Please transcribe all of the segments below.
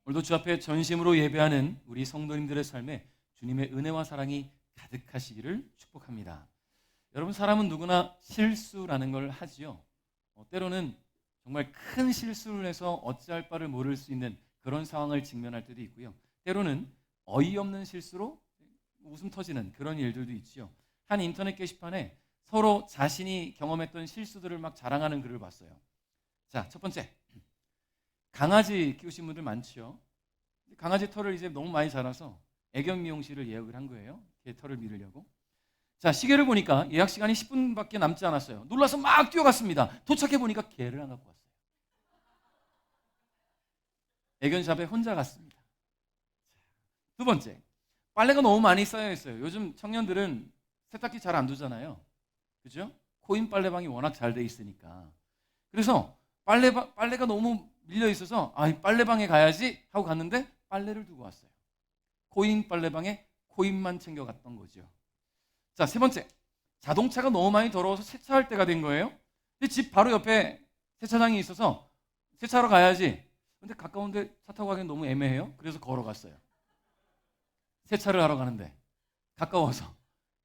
오늘도 주 앞에 전심으로 예배하는 우리 성도님들의 삶에 주님의 은혜와 사랑이 가득하시기를 축복합니다. 여러분, 사람은 누구나 실수라는 걸 하지요. 때로는 정말 큰 실수를 해서 어찌할 바를 모를 수 있는 그런 상황을 직면할 때도 있고요. 때로는 어이없는 실수로 웃음 터지는 그런 일들도 있지요. 한 인터넷 게시판에 서로 자신이 경험했던 실수들을 막 자랑하는 글을 봤어요. 자, 첫 번째. 강아지 키우신 분들 많죠. 강아지 털을 이제 너무 많이 자라서 애견 미용실을 예약을 한 거예요. 개 털을 밀으려고. 자, 시계를 보니까 예약 시간이 10분밖에 남지 않았어요. 놀라서 막 뛰어갔습니다. 도착해 보니까 개를 안 갖고 왔어요. 애견샵에 혼자 갔습니다. 두 번째, 빨래가 너무 많이 쌓여 있어요. 요즘 청년들은 세탁기 잘 안 두잖아요. 그죠? 코인 빨래방이 워낙 잘 돼 있으니까. 그래서 빨래가 너무 밀려 있어서 이 빨래방에 가야지 하고 갔는데 빨래를 두고 왔어요. 코인 빨래방에 코인만 챙겨갔던 거죠. 자, 세 번째, 자동차가 너무 많이 더러워서 세차할 때가 된 거예요. 근데 집 바로 옆에 세차장이 있어서 세차하러 가야지. 근데 가까운데 차 타고 가기엔 너무 애매해요. 그래서 걸어갔어요. 세차를 하러 가는데 가까워서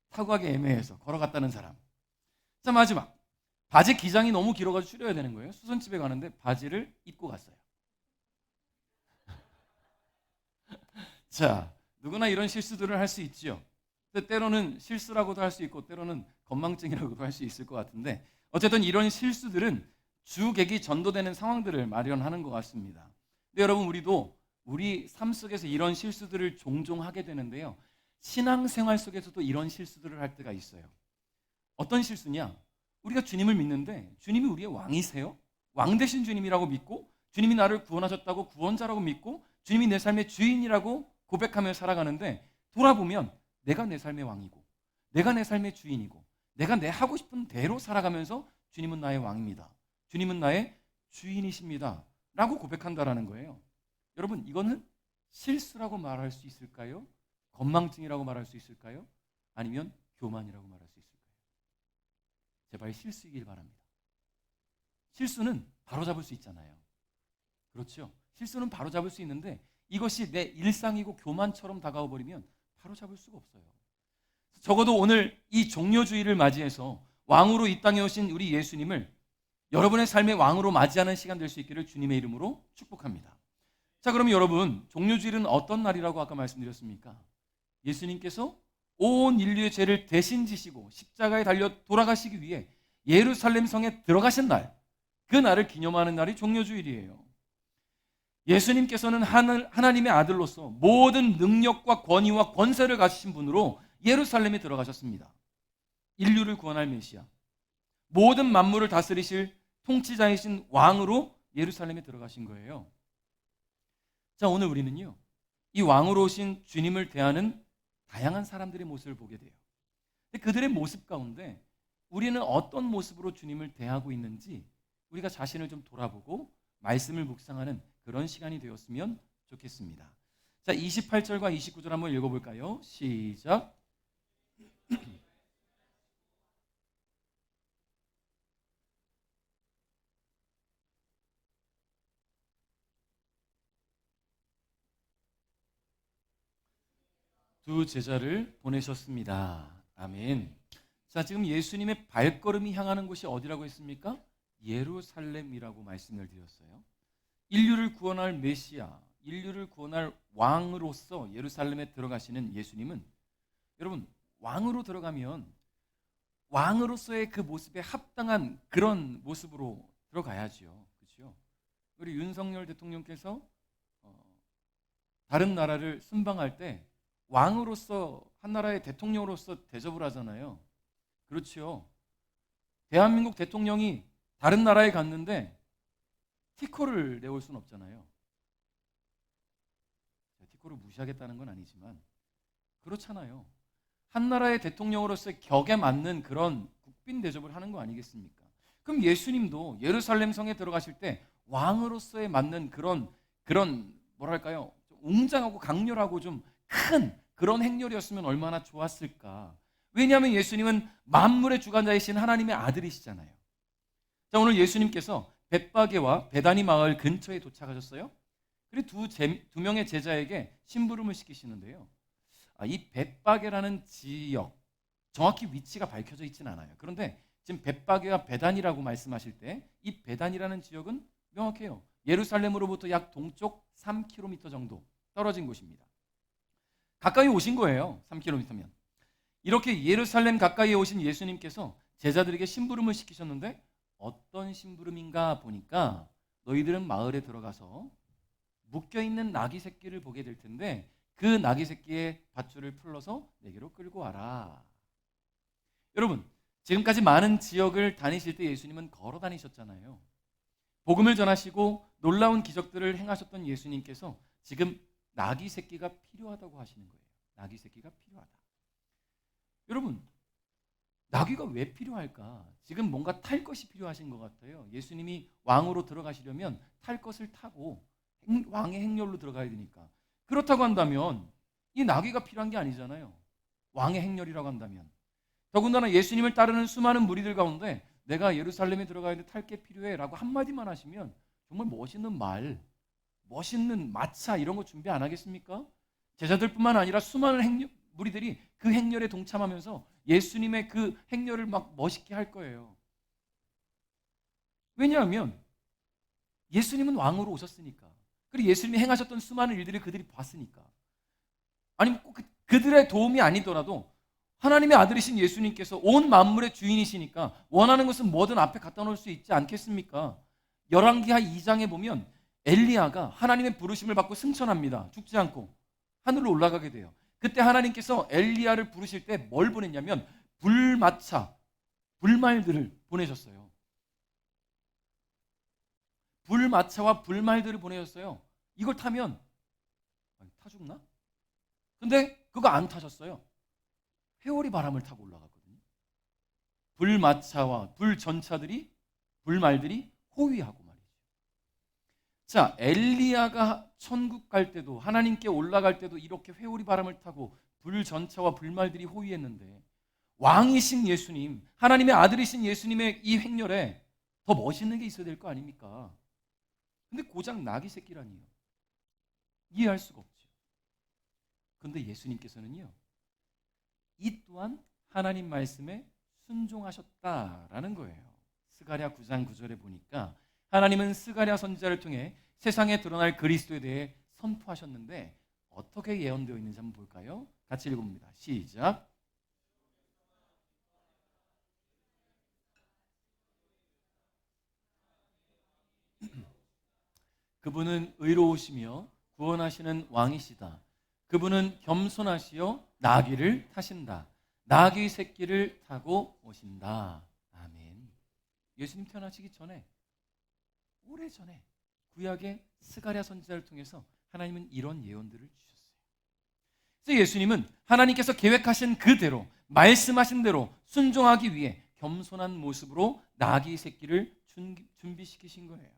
타고 가기 애매해서 걸어갔다는 사람. 자, 마지막, 바지 기장이 너무 길어가지고 줄여야 되는 거예요. 수선집에 가는데 바지를 입고 갔어요. 자, 누구나 이런 실수들을 할 수 있죠. 근데 때로는 실수라고도 할 수 있고 때로는 건망증이라고도 할 수 있을 것 같은데, 어쨌든 이런 실수들은 주객이 전도되는 상황들을 마련하는 것 같습니다. 근데 여러분, 우리도 우리 삶 속에서 이런 실수들을 종종 하게 되는데요, 신앙생활 속에서도 이런 실수들을 할 때가 있어요. 어떤 실수냐? 우리가 주님을 믿는데 주님이 우리의 왕이세요? 왕 되신 주님이라고 믿고, 주님이 나를 구원하셨다고 구원자라고 믿고, 주님이 내 삶의 주인이라고 고백하며 살아가는데, 돌아보면 내가 내 삶의 왕이고 내가 내 삶의 주인이고 내가 내 하고 싶은 대로 살아가면서 주님은 나의 왕입니다, 주님은 나의 주인이십니다 라고 고백한다라는 거예요. 여러분, 이거는 실수라고 말할 수 있을까요? 건망증이라고 말할 수 있을까요? 아니면 교만이라고 말할 수 있을까요? 제발 실수이길 바랍니다. 실수는 바로잡을 수 있잖아요. 그렇죠? 실수는 바로잡을 수 있는데 이것이 내 일상이고 교만처럼 다가와 버리면 바로잡을 수가 없어요. 적어도 오늘 이 종료주의를 맞이해서 왕으로 이 땅에 오신 우리 예수님을 여러분의 삶의 왕으로 맞이하는 시간 될 수 있기를 주님의 이름으로 축복합니다. 자, 그러면 여러분, 종료주일은 어떤 날이라고 아까 말씀드렸습니까? 예수님께서 온 인류의 죄를 대신 지시고 십자가에 달려 돌아가시기 위해 예루살렘 성에 들어가신 날, 그 날을 기념하는 날이 종료주일이에요. 예수님께서는 하나님의 아들로서 모든 능력과 권위와 권세를 가지신 분으로 예루살렘에 들어가셨습니다. 인류를 구원할 메시아, 모든 만물을 다스리실 통치자이신 왕으로 예루살렘에 들어가신 거예요. 자, 오늘 우리는요, 이 왕으로 오신 주님을 대하는 다양한 사람들의 모습을 보게 돼요. 근데 그들의 모습 가운데 우리는 어떤 모습으로 주님을 대하고 있는지 우리가 자신을 좀 돌아보고 말씀을 묵상하는 그런 시간이 되었으면 좋겠습니다. 자, 28절과 29절 한번 읽어볼까요? 시작. 두 제자를 보내셨습니다. 아멘. 자, 지금 예수님의 발걸음이 향하는 곳이 어디라고 했습니까? 예루살렘이라고 말씀을 드렸어요. 인류를 구원할 메시아, 인류를 구원할 왕으로서 예루살렘에 들어가시는 예수님은, 여러분, 왕으로 들어가면 왕으로서의 그 모습에 합당한 그런 모습으로 들어가야죠. 그렇죠? 우리 윤석열 대통령께서 다른 나라를 순방할 때 왕으로서, 한 나라의 대통령으로서 대접을 하잖아요. 그렇죠? 대한민국 대통령이 다른 나라에 갔는데 티코를 내올 수는 없잖아요. 티코를 무시하겠다는 건 아니지만 그렇잖아요. 한 나라의 대통령으로서의 격에 맞는 그런 국빈 대접을 하는 거 아니겠습니까? 그럼 예수님도 예루살렘 성에 들어가실 때 왕으로서의 맞는 그런 뭐랄까요? 좀 웅장하고 강렬하고 좀 큰 그런 행렬이었으면 얼마나 좋았을까. 왜냐하면 예수님은 만물의 주관자이신 하나님의 아들이시잖아요. 자, 오늘 예수님께서 벳바게와 베다니 마을 근처에 도착하셨어요. 그리고 두 명의 제자에게 심부름을 시키시는데요. 이 벳바게라는 지역, 정확히 위치가 밝혀져 있지는 않아요. 그런데 지금 벳바게와 베단이라고 말씀하실 때 이 베단이라는 지역은 명확해요. 예루살렘으로부터 약 동쪽 3km 정도 떨어진 곳입니다. 가까이 오신 거예요. 3km면. 이렇게 예루살렘 가까이에 오신 예수님께서 제자들에게 심부름을 시키셨는데 어떤 심부름인가 보니까 너희들은 마을에 들어가서 묶여있는 나귀 새끼를 보게 될 텐데 그 나귀 새끼의 밧줄을 풀러서 내게로 끌고 와라. 여러분, 지금까지 많은 지역을 다니실 때 예수님은 걸어 다니셨잖아요. 복음을 전하시고 놀라운 기적들을 행하셨던 예수님께서 지금 나귀 새끼가 필요하다고 하시는 거예요. 나귀 새끼가 필요하다. 여러분, 나귀가 왜 필요할까? 지금 뭔가 탈 것이 필요하신 것 같아요. 예수님이 왕으로 들어가시려면 탈 것을 타고 왕의 행렬로 들어가야 되니까. 그렇다고 한다면 이 나귀가 필요한 게 아니잖아요. 왕의 행렬이라고 한다면. 더군다나 예수님을 따르는 수많은 무리들 가운데 내가 예루살렘에 들어가야 돼 탈 게 필요해 라고 한마디만 하시면 정말 멋있는 말, 멋있는 마차 이런 거 준비 안 하겠습니까? 제자들뿐만 아니라 수많은 무리들이 그 행렬에 동참하면서 예수님의 그 행렬을 막 멋있게 할 거예요. 왜냐하면 예수님은 왕으로 오셨으니까. 그리고 예수님이 행하셨던 수많은 일들을 그들이 봤으니까. 아니면 꼭 그들의 도움이 아니더라도 하나님의 아들이신 예수님께서 온 만물의 주인이시니까 원하는 것은 뭐든 앞에 갖다 놓을 수 있지 않겠습니까? 열왕기하 2장에 보면 엘리야가 하나님의 부르심을 받고 승천합니다. 죽지 않고 하늘로 올라가게 돼요. 그때 하나님께서 엘리야를 부르실 때 뭘 보냈냐면 불마차, 불말들을 보내셨어요. 불마차와 불말들을 보내셨어요. 이걸 타면 타 죽나? 근데 그거 안 타셨어요. 회오리 바람을 타고 올라갔거든요. 불마차와 불전차들이 불말들이 호위하고 말이죠. 자, 엘리야가 천국 갈 때도 하나님께 올라갈 때도 이렇게 회오리 바람을 타고 불전차와 불말들이 호위했는데 왕이신 예수님, 하나님의 아들이신 예수님의 이 행렬에 더 멋있는 게 있어야 될 거 아닙니까? 근데 고작 나귀 새끼라니요. 이해할 수가 없죠. 그런데 예수님께서는요, 이 또한 하나님 말씀에 순종하셨다라는 거예요. 스가랴 9장 9절에 보니까 하나님은 스가랴 선지자를 통해 세상에 드러날 그리스도에 대해 선포하셨는데 어떻게 예언되어 있는지 한번 볼까요? 같이 읽어봅니다. 시작. 그분은 의로우시며 구원하시는 왕이시다. 그분은 겸손하시어 나귀를 타신다. 나귀 새끼를 타고 오신다. 아멘. 예수님 태어나시기 전에, 오래전에 구약의 스가랴 선지자를 통해서 하나님은 이런 예언들을 주셨어요. 그래서 예수님은 하나님께서 계획하신 그대로, 말씀하신 대로 순종하기 위해 겸손한 모습으로 나귀 새끼를 준비시키신 거예요.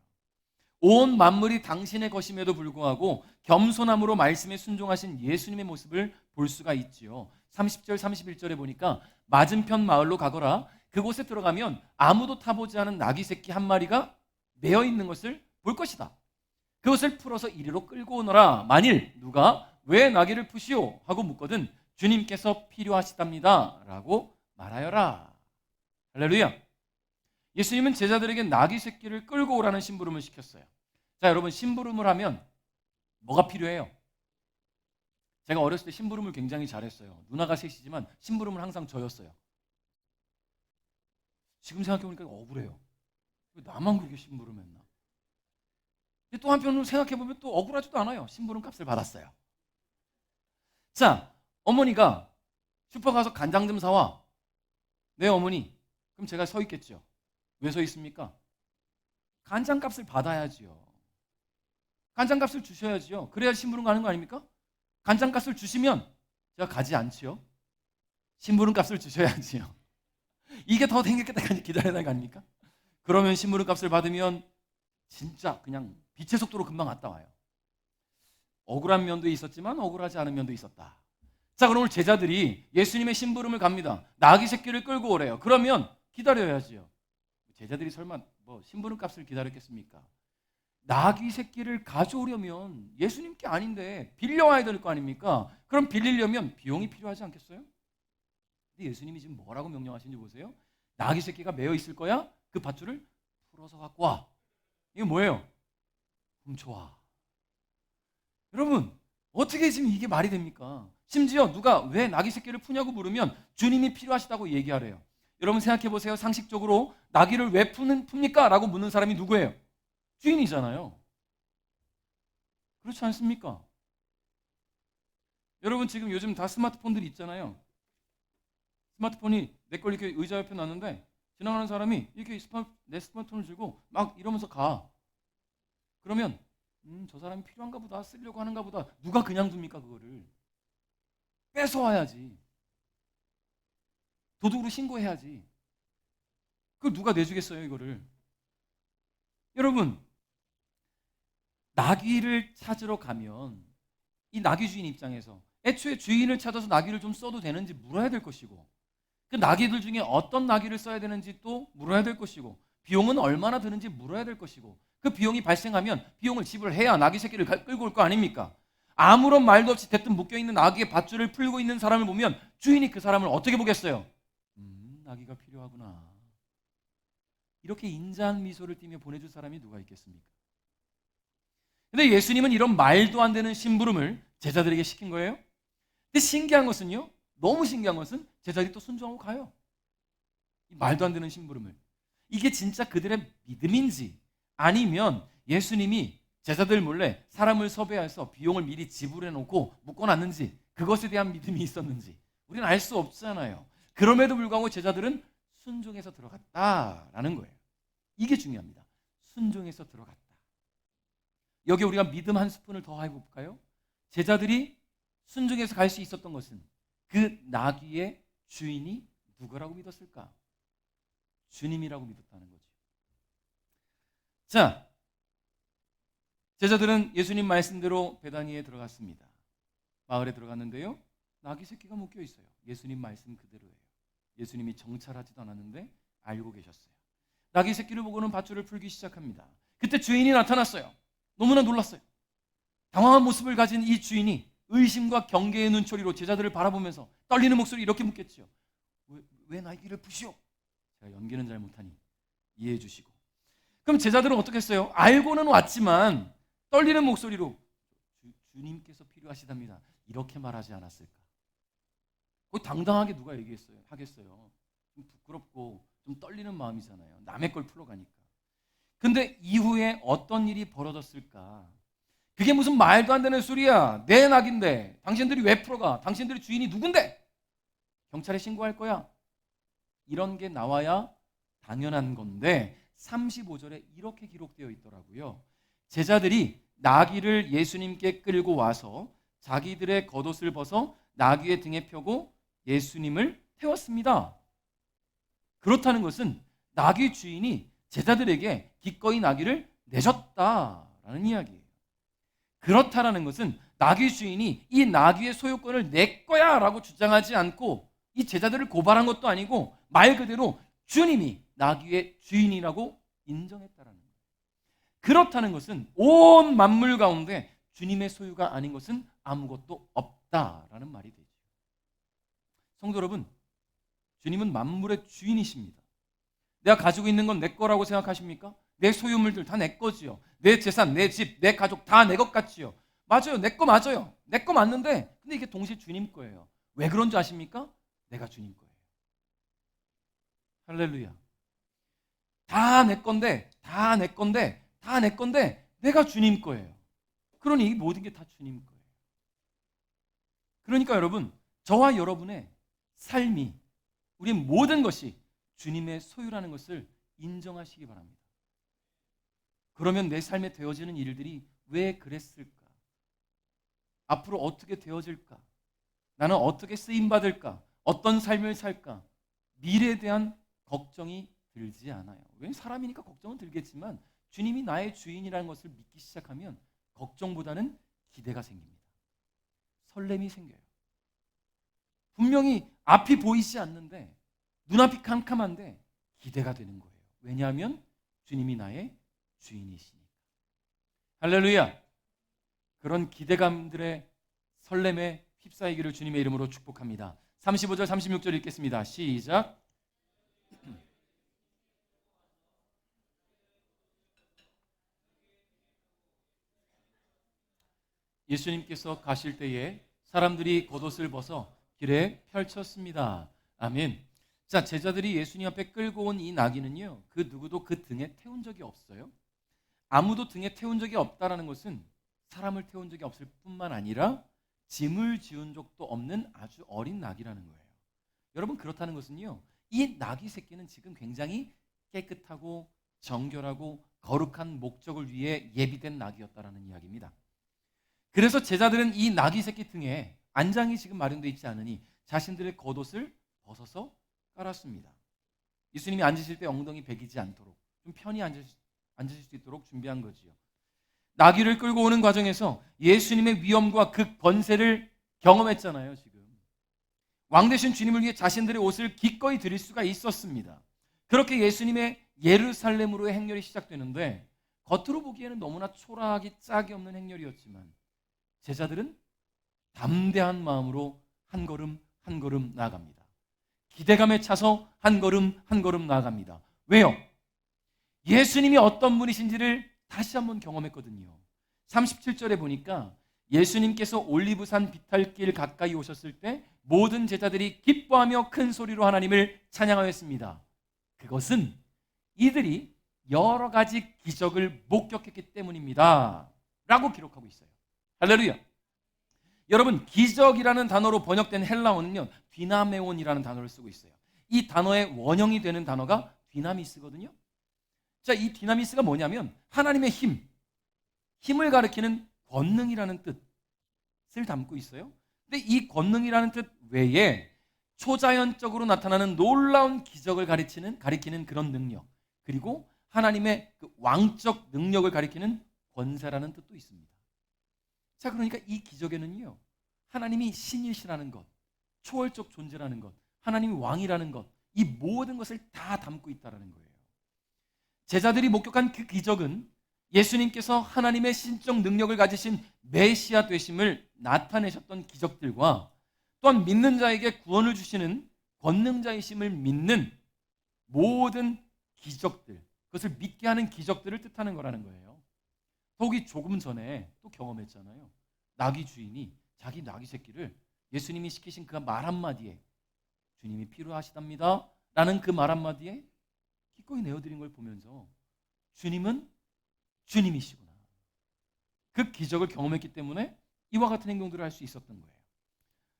온 만물이 당신의 것임에도 불구하고 겸손함으로 말씀에 순종하신 예수님의 모습을 볼 수가 있지요. 30절 31절에 보니까 맞은편 마을로 가거라. 그곳에 들어가면 아무도 타보지 않은 나귀 새끼 한 마리가 매어 있는 것을 볼 것이다. 그것을 풀어서 이리로 끌고 오너라. 만일 누가 왜 나귀를 푸시오? 하고 묻거든 주님께서 필요하시답니다. 라고 말하여라. 할렐루야. 예수님은 제자들에게 나귀 새끼를 끌고 오라는 심부름을 시켰어요. 자, 여러분, 심부름을 하면 뭐가 필요해요? 제가 어렸을 때 심부름을 굉장히 잘했어요. 누나가 셋이지만 심부름은 항상 저였어요. 지금 생각해보니까 억울해요. 왜 나만 그렇게 심부름했나? 근데 또 한편으로 생각해보면 또 억울하지도 않아요. 심부름 값을 받았어요. 자, 어머니가 슈퍼 가서 간장 좀 사와. 네, 어머니. 그럼 제가 서 있겠죠. 왜 서 있습니까? 간장값을 받아야지요. 간장값을 주셔야지요. 그래야 심부름 가는 거 아닙니까? 간장값을 주시면 제가 가지 않지요. 심부름값을 주셔야지요. 이게 더 생길 때까지 기다려야 되는 거 아닙니까? 그러면 심부름값을 받으면 진짜 그냥 빛의 속도로 금방 갔다 와요. 억울한 면도 있었지만 억울하지 않은 면도 있었다. 자, 그럼 오늘 제자들이 예수님의 심부름을 갑니다. 나귀 새끼를 끌고 오래요. 그러면 기다려야지요. 제자들이 설마 뭐 심부름 값을 기다렸겠습니까? 나귀 새끼를 가져오려면 예수님께 아닌데 빌려와야 될 거 아닙니까? 그럼 빌리려면 비용이 필요하지 않겠어요? 근데 예수님이 지금 뭐라고 명령하시는지 보세요. 나귀 새끼가 매여 있을 거야? 그 밧줄을 풀어서 갖고 와. 이게 뭐예요? 훔쳐와. 여러분, 어떻게 지금 이게 말이 됩니까? 심지어 누가 왜 나귀 새끼를 푸냐고 물으면 주님이 필요하시다고 얘기하래요. 여러분 생각해 보세요. 상식적으로 나귀를 왜 풉니까? 라고 묻는 사람이 누구예요? 주인이잖아요. 그렇지 않습니까? 여러분 지금 요즘 다 스마트폰들이 있잖아요. 스마트폰이 내 걸 이렇게 의자 옆에 놨는데 지나가는 사람이 이렇게 내 스마트폰을 들고 막 이러면서 가. 그러면 저 사람이 필요한가 보다, 쓰려고 하는가 보다. 누가 그냥 둡니까 그거를? 뺏어와야지. 도둑으로 신고해야지. 그걸 누가 내주겠어요 이거를? 여러분, 나귀를 찾으러 가면 이 나귀 주인 입장에서 애초에 주인을 찾아서 나귀를 좀 써도 되는지 물어야 될 것이고, 그 나귀들 중에 어떤 나귀를 써야 되는지 또 물어야 될 것이고, 비용은 얼마나 드는지 물어야 될 것이고, 그 비용이 발생하면 비용을 지불해야 나귀 새끼를 끌고 올 거 아닙니까? 아무런 말도 없이 대뜸 묶여있는 나귀의 밧줄을 풀고 있는 사람을 보면 주인이 그 사람을 어떻게 보겠어요? 나귀가 필요하구나. 이렇게 인자한 미소를 띠며 보내줄 사람이 누가 있겠습니까? 근데 예수님은 이런 말도 안 되는 심부름을 제자들에게 시킨 거예요. 근데 신기한 것은요, 너무 신기한 것은 제자들이 또 순종하고 가요. 이 말도 안 되는 심부름을. 이게 진짜 그들의 믿음인지 아니면 예수님이 제자들 몰래 사람을 섭외해서 비용을 미리 지불해 놓고 묶어놨는지, 그것에 대한 믿음이 있었는지 우리는 알 수 없잖아요. 그럼에도 불구하고 제자들은 순종해서 들어갔다라는 거예요. 이게 중요합니다. 순종해서 들어갔다. 여기 우리가 믿음 한 스푼을 더 해볼까요? 제자들이 순종해서 갈 수 있었던 것은 그 나귀의 주인이 누구라고 믿었을까? 주님이라고 믿었다는 거죠. 자, 제자들은 예수님 말씀대로 베다니에 들어갔습니다. 마을에 들어갔는데요, 나귀 새끼가 묶여 있어요. 예수님 말씀 그대로예요. 예수님이 정찰하지도 않았는데 알고 계셨어요. 나귀 새끼를 보고는 밧줄을 풀기 시작합니다. 그때 주인이 나타났어요. 너무나 놀랐어요. 당황한 모습을 가진 이 주인이 의심과 경계의 눈초리로 제자들을 바라보면서 떨리는 목소리 이렇게 묻겠죠. 왜 나귀를 푸시오? 제가 연기는 잘 못하니 이해해 주시고. 그럼 제자들은 어떻게 했어요? 알고는 왔지만 떨리는 목소리로 주님께서 필요하시답니다. 이렇게 말하지 않았을까? 거의 당당하게 누가 하겠어요. 좀 부끄럽고 좀 떨리는 마음이잖아요. 남의 걸 풀어가니까. 근데 이후에 어떤 일이 벌어졌을까? 그게 무슨 말도 안 되는 소리야. 내 낙인데 당신들이 왜 풀어가? 당신들이 주인이 누군데? 경찰에 신고할 거야. 이런 게 나와야 당연한 건데 35절에 이렇게 기록되어 있더라고요. 제자들이 나귀를 예수님께 끌고 와서 자기들의 겉옷을 벗어 나귀의 등에 펴고 예수님을 태웠습니다. 그렇다는 것은 나귀 주인이 제자들에게 기꺼이 나귀를 내줬다라는 이야기예요. 그렇다라는 것은 나귀 주인이 이 나귀의 소유권을 내 거야 라고 주장하지 않고 이 제자들을 고발한 것도 아니고 말 그대로 주님이 나귀의 주인이라고 인정했다라는 거예요. 그렇다는 것은 온 만물 가운데 주님의 소유가 아닌 것은 아무것도 없다라는 말이 되죠. 성도 여러분, 주님은 만물의 주인이십니다. 내가 가지고 있는 건 내 거라고 생각하십니까? 내 소유물들 다 내 거지요. 내 재산, 내 집, 내 가족 다 내 것 같지요. 맞아요. 내 거 맞아요. 내 거 맞는데 근데 이게 동시에 주님 거예요. 왜 그런 줄 아십니까? 내가 주님 거예요. 할렐루야. 다 내 건데 내가 주님 거예요. 그러니 이 모든 게 다 주님 거예요. 그러니까 여러분, 저와 여러분의 삶이, 우리 모든 것이 주님의 소유라는 것을 인정하시기 바랍니다. 그러면 내 삶에 되어지는 일들이 왜 그랬을까? 앞으로 어떻게 되어질까? 나는 어떻게 쓰임받을까? 어떤 삶을 살까? 미래에 대한 걱정이 들지 않아요. 왜? 사람이니까 걱정은 들겠지만 주님이 나의 주인이라는 것을 믿기 시작하면 걱정보다는 기대가 생깁니다. 설렘이 생겨요. 분명히 앞이 보이지 않는데, 눈앞이 캄캄한데 기대가 되는 거예요. 왜냐하면 주님이 나의 주인이시니까. 할렐루야. 그런 기대감들의 설렘에 휩싸이기를 주님의 이름으로 축복합니다. 35절 36절 읽겠습니다. 시작. 예수님께서 가실 때에 사람들이 겉옷을 벗어 길에 펼쳤습니다. 아멘. 자, 제자들이 예수님 앞에 끌고 온 이 나귀는요, 그 누구도 그 등에 태운 적이 없어요. 아무도 등에 태운 적이 없다라는 것은 사람을 태운 적이 없을 뿐만 아니라 짐을 지운 적도 없는 아주 어린 나귀라는 거예요. 여러분, 그렇다는 것은요, 이 나귀 새끼는 지금 굉장히 깨끗하고 정결하고 거룩한 목적을 위해 예비된 나귀였다라는 이야기입니다. 그래서 제자들은 이 나귀 새끼 등에 안장이 지금 마련되어 있지 않으니 자신들의 겉옷을 벗어서 깔았습니다. 예수님이 앉으실 때 엉덩이 베기지 않도록 좀 편히 앉으실 수 있도록 준비한 거지요. 나귀를 끌고 오는 과정에서 예수님의 위엄과 그 권세를 경험했잖아요. 지금 왕 되신 주님을 위해 자신들의 옷을 기꺼이 드릴 수가 있었습니다. 그렇게 예수님의 예루살렘으로의 행렬이 시작되는데 겉으로 보기에는 너무나 초라하기 짝이 없는 행렬이었지만 제자들은 담대한 마음으로 한 걸음 한 걸음 나아갑니다. 기대감에 차서 한 걸음 한 걸음 나아갑니다. 왜요? 예수님이 어떤 분이신지를 다시 한번 경험했거든요. 37절에 보니까 예수님께서 올리브산 비탈길 가까이 오셨을 때 모든 제자들이 기뻐하며 큰 소리로 하나님을 찬양하였습니다. 그것은 이들이 여러 가지 기적을 목격했기 때문입니다. 라고 기록하고 있어요. 할렐루야. 여러분, 기적이라는 단어로 번역된 헬라어는요, 디나메온이라는 단어를 쓰고 있어요. 이 단어의 원형이 되는 단어가 디나미스거든요. 자, 이 디나미스가 뭐냐면 하나님의 힘을 가리키는 권능이라는 뜻을 담고 있어요. 근데 이 권능이라는 뜻 외에 초자연적으로 나타나는 놀라운 기적을 가리키는 그런 능력, 그리고 하나님의 그 왕적 능력을 가리키는 권세라는 뜻도 있습니다. 자, 그러니까 이 기적에는요, 하나님이 신이시라는 것, 초월적 존재라는 것, 하나님이 왕이라는 것, 이 모든 것을 다 담고 있다는 거예요. 제자들이 목격한 그 기적은 예수님께서 하나님의 신적 능력을 가지신 메시아 되심을 나타내셨던 기적들과 또한 믿는 자에게 구원을 주시는 권능자이심을 믿는 모든 기적들, 그것을 믿게 하는 기적들을 뜻하는 거라는 거예요. 더욱이 조금 전에 또 경험했잖아요. 나귀 주인이 자기 나귀 새끼를 예수님이 시키신 그 말 한마디에, 주님이 필요하시답니다 라는 그 말 한마디에 기꺼이 내어드린 걸 보면서 주님은 주님이시구나, 그 기적을 경험했기 때문에 이와 같은 행동들을 할 수 있었던 거예요.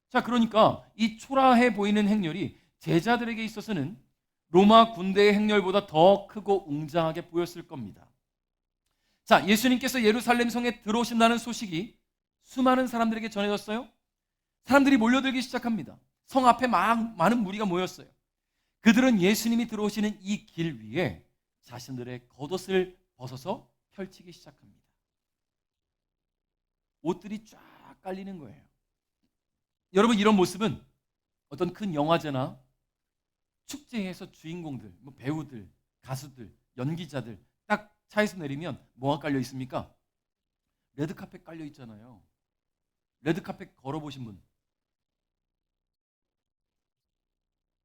자, 그러니까 이 초라해 보이는 행렬이 제자들에게 있어서는 로마 군대의 행렬보다 더 크고 웅장하게 보였을 겁니다. 자, 예수님께서 예루살렘 성에 들어오신다는 소식이 수많은 사람들에게 전해졌어요. 사람들이 몰려들기 시작합니다. 성 앞에 많은 무리가 모였어요. 그들은 예수님이 들어오시는 이 길 위에 자신들의 겉옷을 벗어서 펼치기 시작합니다. 옷들이 쫙 깔리는 거예요. 여러분, 이런 모습은 어떤 큰 영화제나 축제에서 주인공들, 배우들, 가수들, 연기자들 딱 차에서 내리면 뭐가 깔려 있습니까? 레드카펫 깔려 있잖아요. 레드카펫 걸어보신 분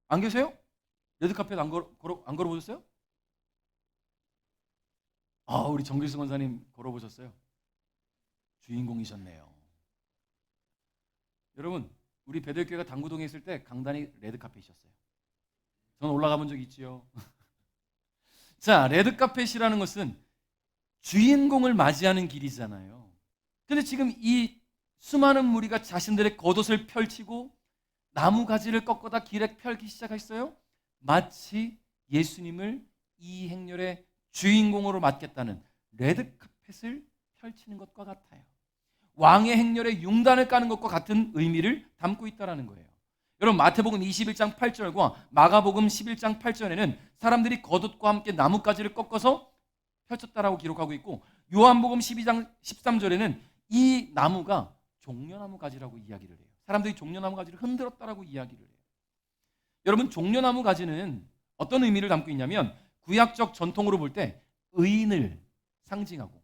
안 계세요? 레드카펫 안 걸어보셨어요? 아, 우리 정길승 원사님 걸어보셨어요? 주인공이셨네요. 여러분, 우리 베들교회가 당구동에 있을 때 강단이 레드카펫이었어요. 저는 올라가 본 적 있지요. 자, 레드카펫이라는 것은 주인공을 맞이하는 길이잖아요. 근데 지금 이 수많은 무리가 자신들의 겉옷을 펼치고 나무 가지를 꺾어다 길에 펼기 시작했어요. 마치 예수님을 이 행렬의 주인공으로 맡겠다는 레드카펫을 펼치는 것과 같아요. 왕의 행렬에 융단을 까는 것과 같은 의미를 담고 있다는 거예요. 여러분, 마태복음 21장 8절과 마가복음 11장 8절에는 사람들이 겉옷과 함께 나뭇가지를 꺾어서 펼쳤다라고 기록하고 있고, 요한복음 12장 13절에는 이 나무가 종려나무 가지라고 이야기를 해요. 사람들이 종려나무 가지를 흔들었다라고 이야기를 해요. 여러분, 종려나무 가지는 어떤 의미를 담고 있냐면 구약적 전통으로 볼 때 의인을 상징하고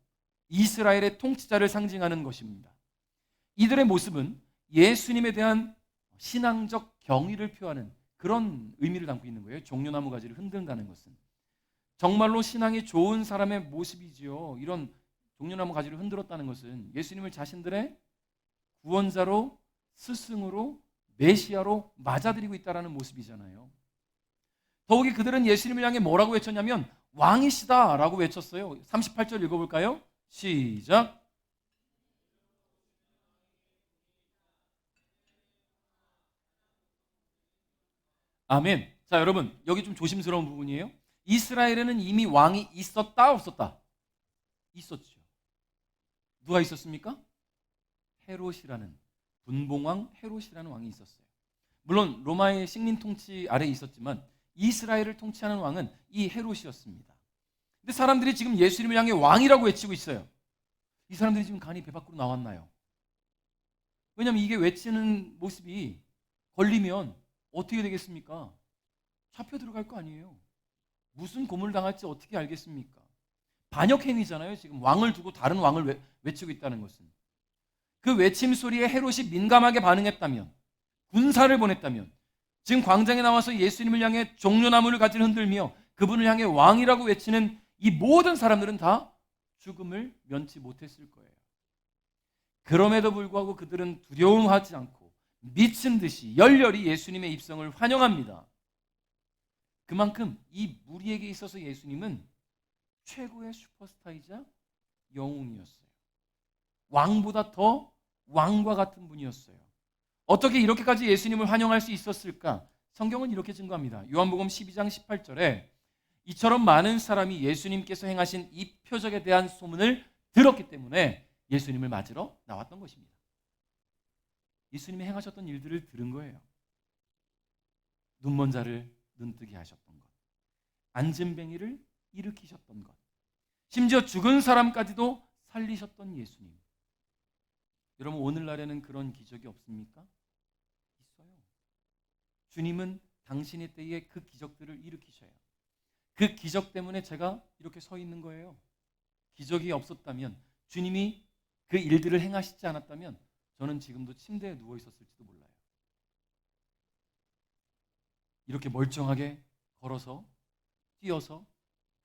이스라엘의 통치자를 상징하는 것입니다. 이들의 모습은 예수님에 대한 신앙적 경의를 표하는 그런 의미를 담고 있는 거예요. 종려나무 가지를 흔든다는 것은 정말로 신앙이 좋은 사람의 모습이지요. 이런 종려나무 가지를 흔들었다는 것은 예수님을 자신들의 구원자로, 스승으로, 메시아로 맞아들이고 있다는 모습이잖아요. 더욱이 그들은 예수님을 향해 뭐라고 외쳤냐면 왕이시다 라고 외쳤어요. 38절 읽어볼까요? 시작. 아멘. 자, 여러분, 여기 좀 조심스러운 부분이에요. 이스라엘에는 이미 왕이 있었다, 없었다? 있었죠. 누가 있었습니까? 헤롯이라는, 분봉왕 헤롯이라는 왕이 있었어요. 물론 로마의 식민 통치 아래에 있었지만 이스라엘을 통치하는 왕은 이 헤롯이었습니다. 근데 사람들이 지금 예수님을 향해 왕이라고 외치고 있어요. 이 사람들이 지금 간이 배 밖으로 나왔나요? 왜냐하면 이게 외치는 모습이 걸리면 어떻게 되겠습니까? 잡혀 들어갈 거 아니에요. 무슨 고문을 당할지 어떻게 알겠습니까? 반역 행위잖아요. 지금 왕을 두고 다른 왕을 외치고 있다는 것은. 그 외침 소리에 헤롯이 민감하게 반응했다면, 군사를 보냈다면, 지금 광장에 나와서 예수님을 향해 종려나무를 가지를 흔들며 그분을 향해 왕이라고 외치는 이 모든 사람들은 다 죽음을 면치 못했을 거예요. 그럼에도 불구하고 그들은 두려움하지 않고 미친 듯이 열렬히 예수님의 입성을 환영합니다. 그만큼 이 무리에게 있어서 예수님은 최고의 슈퍼스타이자 영웅이었어요. 왕보다 더 왕과 같은 분이었어요. 어떻게 이렇게까지 예수님을 환영할 수 있었을까? 성경은 이렇게 증거합니다. 요한복음 12장 18절에 이처럼 많은 사람이 예수님께서 행하신 이 표적에 대한 소문을 들었기 때문에 예수님을 맞으러 나왔던 것입니다. 예수님이 행하셨던 일들을 들은 거예요. 눈먼 자를 눈뜨게 하셨던 것, 안진뱅이를 일으키셨던 것, 심지어 죽은 사람까지도 살리셨던 예수님. 여러분, 오늘날에는 그런 기적이 없습니까? 있어요. 주님은 당신의 때에 그 기적들을 일으키셔요. 그 기적 때문에 제가 이렇게 서 있는 거예요. 기적이 없었다면, 주님이 그 일들을 행하시지 않았다면 저는 지금도 침대에 누워 있었을지도 몰라요. 이렇게 멀쩡하게 걸어서, 뛰어서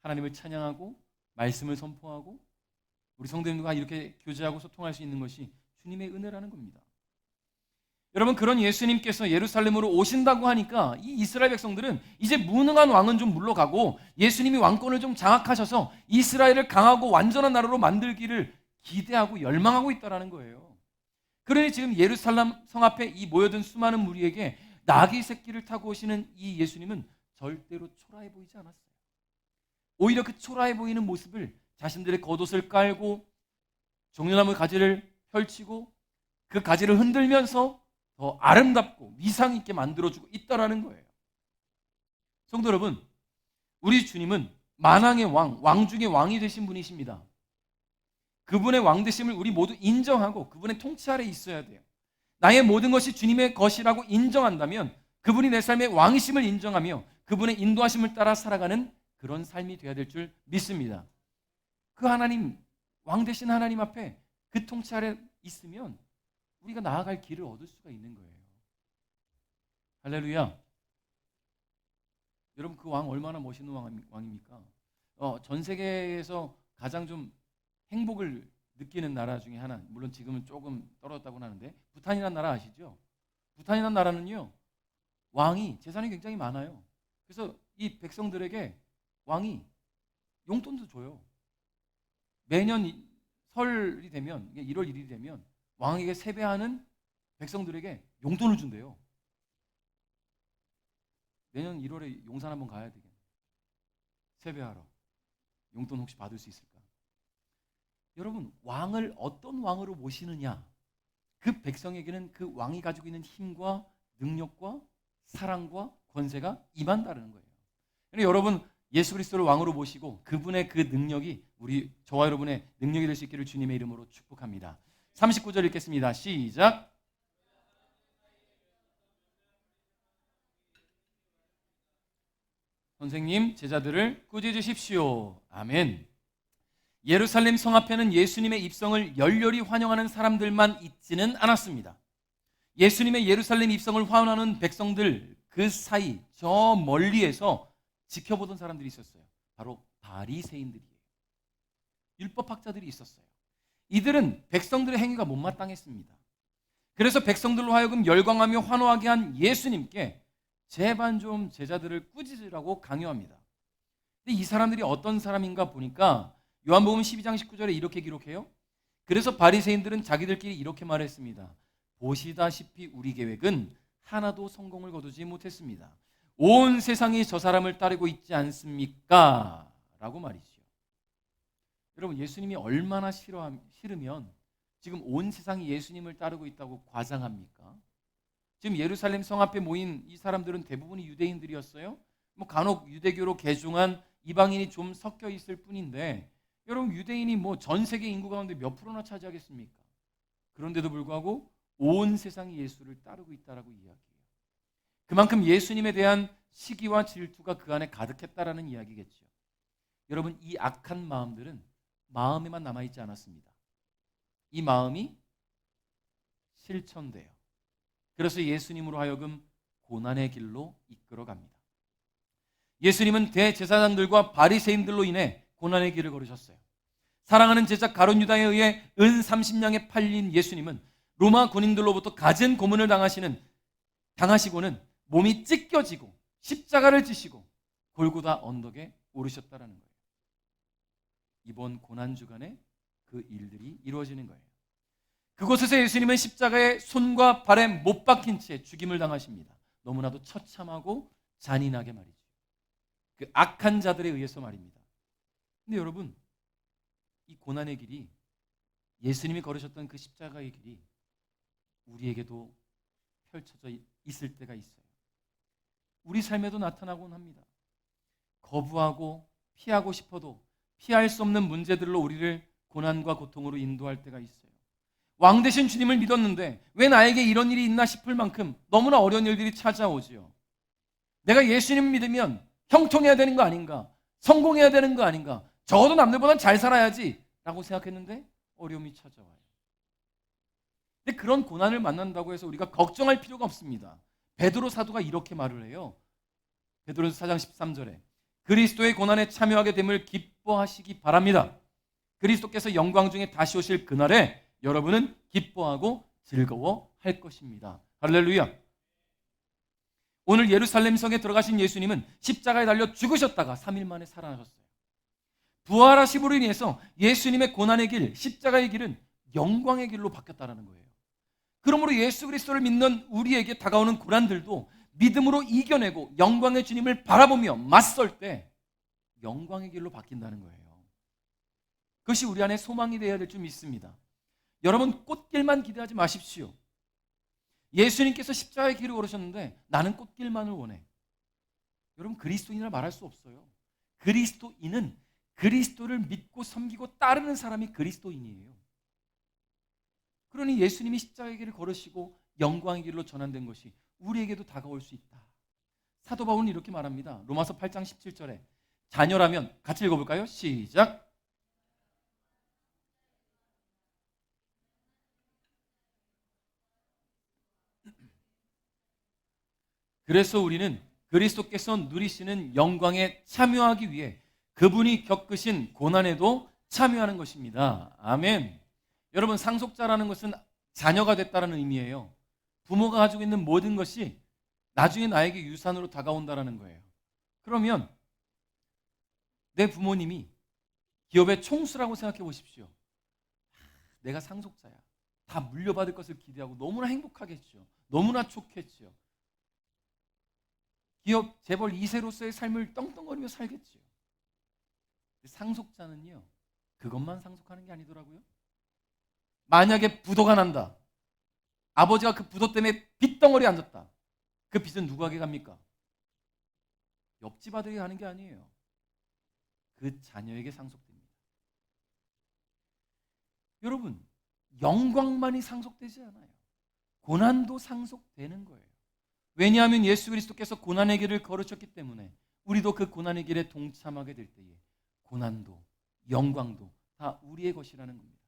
하나님을 찬양하고 말씀을 선포하고 우리 성도님과 이렇게 교제하고 소통할 수 있는 것이 주님의 은혜라는 겁니다. 여러분, 그런 예수님께서 예루살렘으로 오신다고 하니까 이 이스라엘 백성들은 이제 무능한 왕은 좀 물러가고 예수님이 왕권을 좀 장악하셔서 이스라엘을 강하고 완전한 나라로 만들기를 기대하고 열망하고 있다는 거예요. 그러니 지금 예루살렘 성 앞에 이 모여든 수많은 무리에게 나귀 새끼를 타고 오시는 이 예수님은 절대로 초라해 보이지 않았어요. 오히려 그 초라해 보이는 모습을 자신들의 겉옷을 깔고 종려나무 가지를 펼치고 그 가지를 흔들면서 더 아름답고 위상 있게 만들어주고 있다라는 거예요. 성도 여러분, 우리 주님은 만왕의 왕, 왕 중의 왕이 되신 분이십니다. 그분의 왕 되심을 우리 모두 인정하고 그분의 통치 아래 있어야 돼요. 나의 모든 것이 주님의 것이라고 인정한다면 그분이 내 삶의 왕이심을 인정하며 그분의 인도하심을 따라 살아가는 그런 삶이 되어야 될 줄 믿습니다. 그 하나님, 왕 되신 하나님 앞에 그 통치 아래 있으면 우리가 나아갈 길을 얻을 수가 있는 거예요. 할렐루야. 여러분, 그 왕 얼마나 멋있는 왕입니까? 전 세계에서 가장 좀 행복을 느끼는 나라 중에 하나, 물론 지금은 조금 떨어졌다고 하는데 부탄이라는 나라 아시죠? 부탄이라는 나라는요, 왕이 재산이 굉장히 많아요. 그래서 이 백성들에게 왕이 용돈도 줘요. 매년 설이 되면, 1월 1일이 되면 왕에게 세배하는 백성들에게 용돈을 준대요. 내년 1월에 용산 한번 가야 되겠네. 세배하러. 용돈 혹시 받을 수 있을까? 여러분, 왕을 어떤 왕으로 모시느냐, 그 백성에게는 그 왕이 가지고 있는 힘과 능력과 사랑과 권세가 임한다는 거예요. 여러분, 예수 그리스도를 왕으로 모시고 그분의 그 능력이 저와 여러분의 능력이 될 수 있기를 주님의 이름으로 축복합니다. 39절 읽겠습니다. 시작. 선생님, 제자들을 꾸짖으십시오. 아멘. 예루살렘 성 앞에는 예수님의 입성을 열렬히 환영하는 사람들만 있지는 않았습니다. 예수님의 예루살렘 입성을 환원하는 백성들 그 사이 저 멀리에서 지켜보던 사람들이 있었어요. 바로 바리새인들이에요. 율법학자들이 있었어요. 이들은 백성들의 행위가 못마땅했습니다. 그래서 백성들로 하여금 열광하며 환호하게 한 예수님께 제발 좀 제자들을 꾸짖으라고 강요합니다. 근데 이 사람들이 어떤 사람인가 보니까 요한복음 12장 19절에 이렇게 기록해요. 그래서 바리새인들은 자기들끼리 이렇게 말했습니다. 보시다시피 우리 계획은 하나도 성공을 거두지 못했습니다. 온 세상이 저 사람을 따르고 있지 않습니까? 라고 말이죠. 여러분, 예수님이 얼마나 싫으면 지금 온 세상이 예수님을 따르고 있다고 과장합니까? 지금 예루살렘 성 앞에 모인 이 사람들은 대부분이 유대인들이었어요. 뭐 간혹 유대교로 개종한 이방인이 좀 섞여 있을 뿐인데, 여러분, 유대인이 뭐 전 세계 인구 가운데 몇 프로나 차지하겠습니까? 그런데도 불구하고 온 세상이 예수를 따르고 있다라고 이야기해요. 그만큼 예수님에 대한 시기와 질투가 그 안에 가득했다라는 이야기겠죠. 여러분, 이 악한 마음들은 마음에만 남아있지 않았습니다. 이 마음이 실천돼요. 그래서 예수님으로 하여금 고난의 길로 이끌어갑니다. 예수님은 대제사장들과 바리새인들로 인해 고난의 길을 걸으셨어요. 사랑하는 제자 가룟 유다에 의해 은 30냥에 팔린 예수님은 로마 군인들로부터 갖은 고문을 당하시고는 몸이 찢겨지고 십자가를 지시고 골고다 언덕에 오르셨다라는 거예요. 이번 고난 주간에 그 일들이 이루어지는 거예요. 그곳에서 예수님은 십자가에 손과 발에 못 박힌 채 죽임을 당하십니다. 너무나도 처참하고 잔인하게 말이죠. 그 악한 자들에 의해서 말입니다. 근데 여러분, 이 고난의 길이, 예수님이 걸으셨던 그 십자가의 길이 우리에게도 펼쳐져 있을 때가 있어요. 우리 삶에도 나타나곤 합니다. 거부하고 피하고 싶어도 피할 수 없는 문제들로 우리를 고난과 고통으로 인도할 때가 있어요. 왕 되신 주님을 믿었는데 왜 나에게 이런 일이 있나 싶을 만큼 너무나 어려운 일들이 찾아오지요. 내가 예수님 믿으면 형통해야 되는 거 아닌가? 성공해야 되는 거 아닌가? 적어도 남들보단 잘 살아야지 라고 생각했는데 어려움이 찾아와요. 근데 그런 고난을 만난다고 해서 우리가 걱정할 필요가 없습니다. 베드로 사도가 이렇게 말을 해요. 베드로서 4장 13절에 그리스도의 고난에 참여하게 됨을 기뻐하시기 바랍니다. 그리스도께서 영광 중에 다시 오실 그날에 여러분은 기뻐하고 즐거워할 것입니다. 할렐루야. 오늘 예루살렘 성에 들어가신 예수님은 십자가에 달려 죽으셨다가 3일 만에 살아나셨어요. 부활하심으로 인해서 예수님의 고난의 길, 십자가의 길은 영광의 길로 바뀌었다는 거예요. 그러므로 예수 그리스도를 믿는 우리에게 다가오는 고난들도 믿음으로 이겨내고 영광의 주님을 바라보며 맞설 때 영광의 길로 바뀐다는 거예요. 그것이 우리 안에 소망이 되어야 될 줄 믿습니다. 여러분, 꽃길만 기대하지 마십시오. 예수님께서 십자가의 길을 걸으셨는데 나는 꽃길만을 원해. 여러분, 그리스도인이라 말할 수 없어요. 그리스도인은 그리스도를 믿고 섬기고 따르는 사람이 그리스도인이에요. 그러니 예수님이 십자가의 길을 걸으시고 영광의 길로 전환된 것이 우리에게도 다가올 수 있다. 사도 바울은 이렇게 말합니다. 로마서 8장 17절에 자녀라면, 같이 읽어볼까요? 시작. 그래서 우리는 그리스도께서 누리시는 영광에 참여하기 위해 그분이 겪으신 고난에도 참여하는 것입니다. 아멘. 여러분, 상속자라는 것은 자녀가 됐다는 의미예요. 부모가 가지고 있는 모든 것이 나중에 나에게 유산으로 다가온다는 거예요. 그러면 내 부모님이 기업의 총수라고 생각해 보십시오. 내가 상속자야. 다 물려받을 것을 기대하고 너무나 행복하겠죠. 너무나 좋겠죠. 기업 재벌 2세로서의 삶을 떵떵거리며 살겠죠. 상속자는요, 그것만 상속하는 게 아니더라고요. 만약에 부도가 난다. 아버지가 그 부도 때문에 빚덩어리에 앉았다. 그 빚은 누구에게 갑니까? 옆집 아들이 가는 게 아니에요. 그 자녀에게 상속됩니다. 여러분, 영광만이 상속되지 않아요. 고난도 상속되는 거예요. 왜냐하면 예수 그리스도께서 고난의 길을 걸으셨기 때문에 우리도 그 고난의 길에 동참하게 될 때에 고난도 영광도 다 우리의 것이라는 겁니다.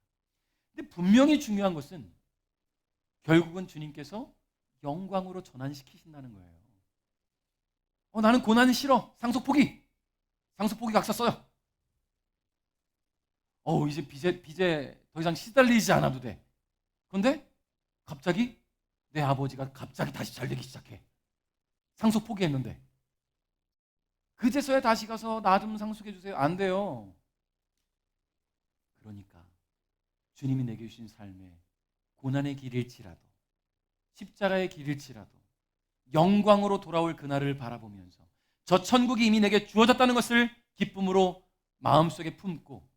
근데 분명히 중요한 것은 결국은 주님께서 영광으로 전환시키신다는 거예요. 나는 고난이 싫어. 상속 포기. 상속 포기 각서 써요. 이제 빚에 더 이상 시달리지 않아도 돼. 그런데 갑자기 내 아버지가 갑자기 다시 잘 되기 시작해. 상속 포기했는데 그제서야 다시 가서 나 좀 상속해 주세요. 안 돼요. 그러니까 주님이 내게 주신 삶에 고난의 길일지라도 십자가의 길일지라도 영광으로 돌아올 그날을 바라보면서 저 천국이 이미 내게 주어졌다는 것을 기쁨으로 마음속에 품고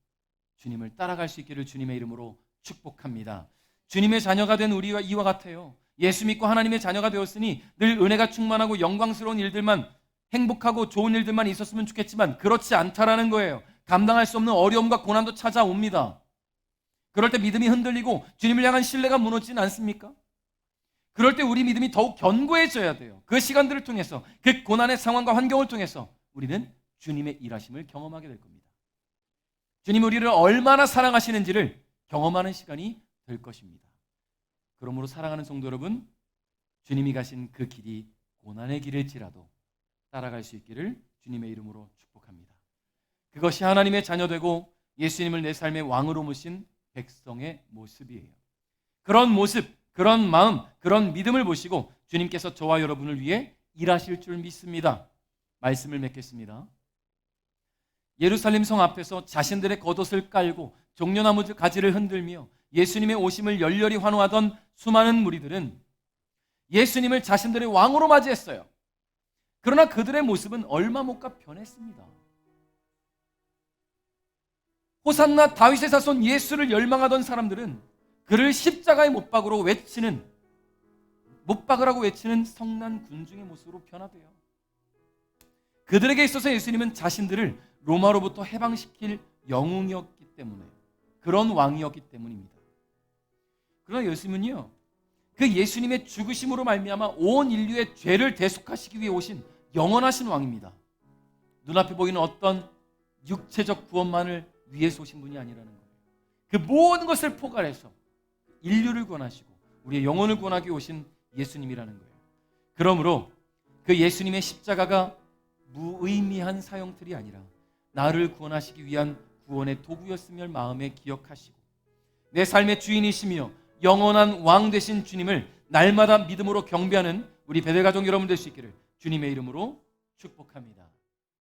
주님을 따라갈 수 있기를 주님의 이름으로 축복합니다. 주님의 자녀가 된 우리와 이와 같아요. 예수 믿고 하나님의 자녀가 되었으니 늘 은혜가 충만하고 영광스러운 일들만, 행복하고 좋은 일들만 있었으면 좋겠지만 그렇지 않다라는 거예요. 감당할 수 없는 어려움과 고난도 찾아옵니다. 그럴 때 믿음이 흔들리고 주님을 향한 신뢰가 무너지진 않습니까? 그럴 때 우리 믿음이 더욱 견고해져야 돼요. 그 시간들을 통해서, 그 고난의 상황과 환경을 통해서 우리는 주님의 일하심을 경험하게 될 겁니다. 주님 우리를 얼마나 사랑하시는지를 경험하는 시간이 될 것입니다. 그러므로 사랑하는 성도 여러분, 주님이 가신 그 길이 고난의 길일지라도 따라갈 수 있기를 주님의 이름으로 축복합니다. 그것이 하나님의 자녀되고 예수님을 내 삶의 왕으로 모신 백성의 모습이에요. 그런 모습, 그런 마음, 그런 믿음을 보시고 주님께서 저와 여러분을 위해 일하실 줄 믿습니다. 말씀을 맺겠습니다. 예루살렘 성 앞에서 자신들의 겉옷을 깔고 종려나무 가지를 흔들며 예수님의 오심을 열렬히 환호하던 수많은 무리들은 예수님을 자신들의 왕으로 맞이했어요. 그러나 그들의 모습은 얼마 못 가 변했습니다. 호산나 다윗의 자손 예수를 열망하던 사람들은 그를 십자가의 못 박으라고 외치는 성난 군중의 모습으로 변화돼요. 그들에게 있어서 예수님은 자신들을 로마로부터 해방시킬 영웅이었기 때문에, 그런 왕이었기 때문입니다. 그러나 예수님은요, 그 예수님의 죽으심으로 말미암아 온 인류의 죄를 대속하시기 위해 오신 영원하신 왕입니다. 눈앞에 보이는 어떤 육체적 구원만을 위해서 오신 분이 아니라는 거예요. 그 모든 것을 포괄해서 인류를 구원하시고 우리의 영혼을 구원하기 위해 오신 예수님이라는 거예요. 그러므로 그 예수님의 십자가가 무의미한 사형틀이 아니라 나를 구원하시기 위한 구원의 도구였음을 마음에 기억하시고 내 삶의 주인이시며 영원한 왕 되신 주님을 날마다 믿음으로 경배하는 우리 베델가족 여러분 될 수 있기를 주님의 이름으로 축복합니다.